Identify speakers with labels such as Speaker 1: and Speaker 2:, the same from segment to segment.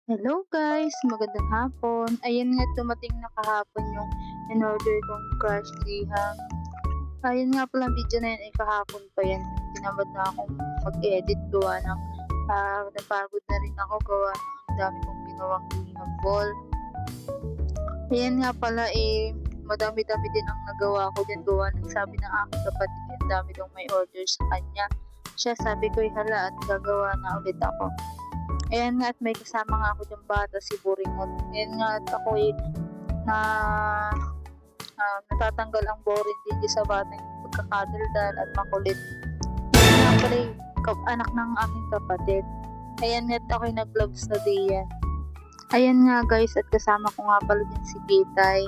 Speaker 1: Hello guys, magandang hapon. Ayan nga dumating na kahapon yung in-order kong crush liham. Ayun nga pala video na yun ay kahapon pa yan. Tinamad na akong mag-edit gawa ng napagod na rin ako gawa ng ang dami kong ginawang liham ball. Ayan nga pala madami-dami din ang nagawa ko din gawa ng sabi ng aking kapatid ang dami daw may order sa kanya. Siya sabi ko hala at gagawa na ulit ako. Ayan nga at may kasama nga ako diyang bata si Buringot. Ayan nga at ako na natatanggal ang boring din sa batang pagkakadaldal at makulit. Ayan nga pala anak ng aking kapatid. Ayan nga at ako'y nag-gloves na diyan. Ayan nga guys at kasama ko nga pala din si Kitay.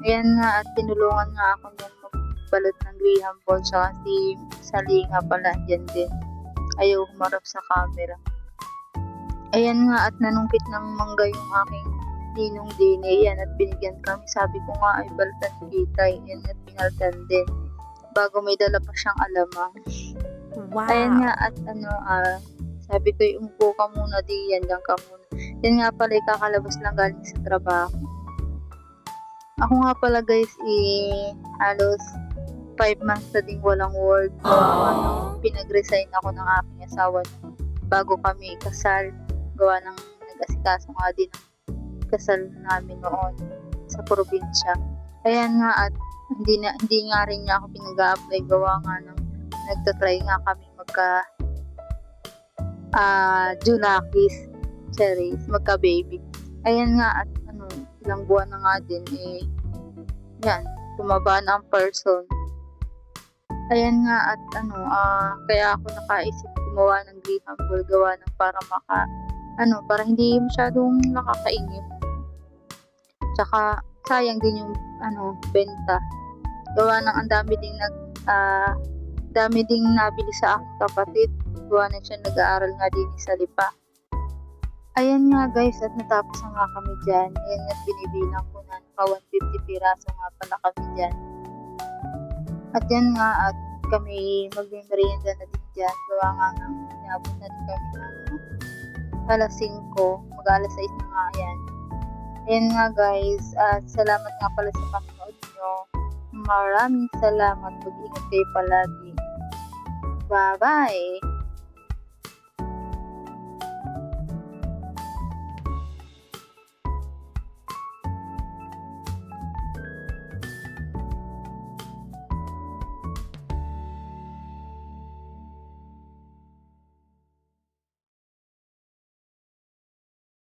Speaker 1: Ayan nga at tinulungan nga ako niyan magbalot ng liham ball tsaka si Sali nga pala dyan din. Ayaw humarap sa camera. Ayan nga at nanungkit ng mangga yung aking ninong din. Ayan at binigyan kami. Sabi ko nga ay balatan Kitay. Ayan at pinaltan din. Bago may dala pa siyang alamang.
Speaker 2: Wow!
Speaker 1: Ayan nga at sabi ko umupo ka muna diyan lang ka muna. Yan nga pala kakalabas lang galing sa trabaho. Ako nga pala guys halos 5 months na din walang work. Pinag-resign ako ng aking asawa bago kami kasal. Gawa ng nag-asikaso nga din ng kasal namin noon sa probinsya. Ayan nga at hindi nga rin niya ako pinag-a-apply gawa nga ng nagtatry nga kami Junakis cherries, magka-baby. Ayan nga at ilang buwan na nga din yan, tumaba na ang person. Ayan nga at kaya ako nakaisip gumawa ng liham ball gawa ng para hindi masyadong nakakainip. Tsaka sayang din yung benta. Gawa ng ang dami ding nabili sa aking kapatid. Gawa na siya nag-aaral nga din sa Lipa. Ayan nga guys at natapos na nga kami dyan. Ayan at binibilang ko na 150 piraso nga pala kami dyan. At yan nga at kami magmimerienda na din dyan. Gawa nga ng inabot na din kami ng alas 5, mag-alas 6 na nga yan. Ayan nga guys, at salamat nga pala sa panonood nyo. Maraming salamat, mag-ingat kayo palagi. Bye-bye!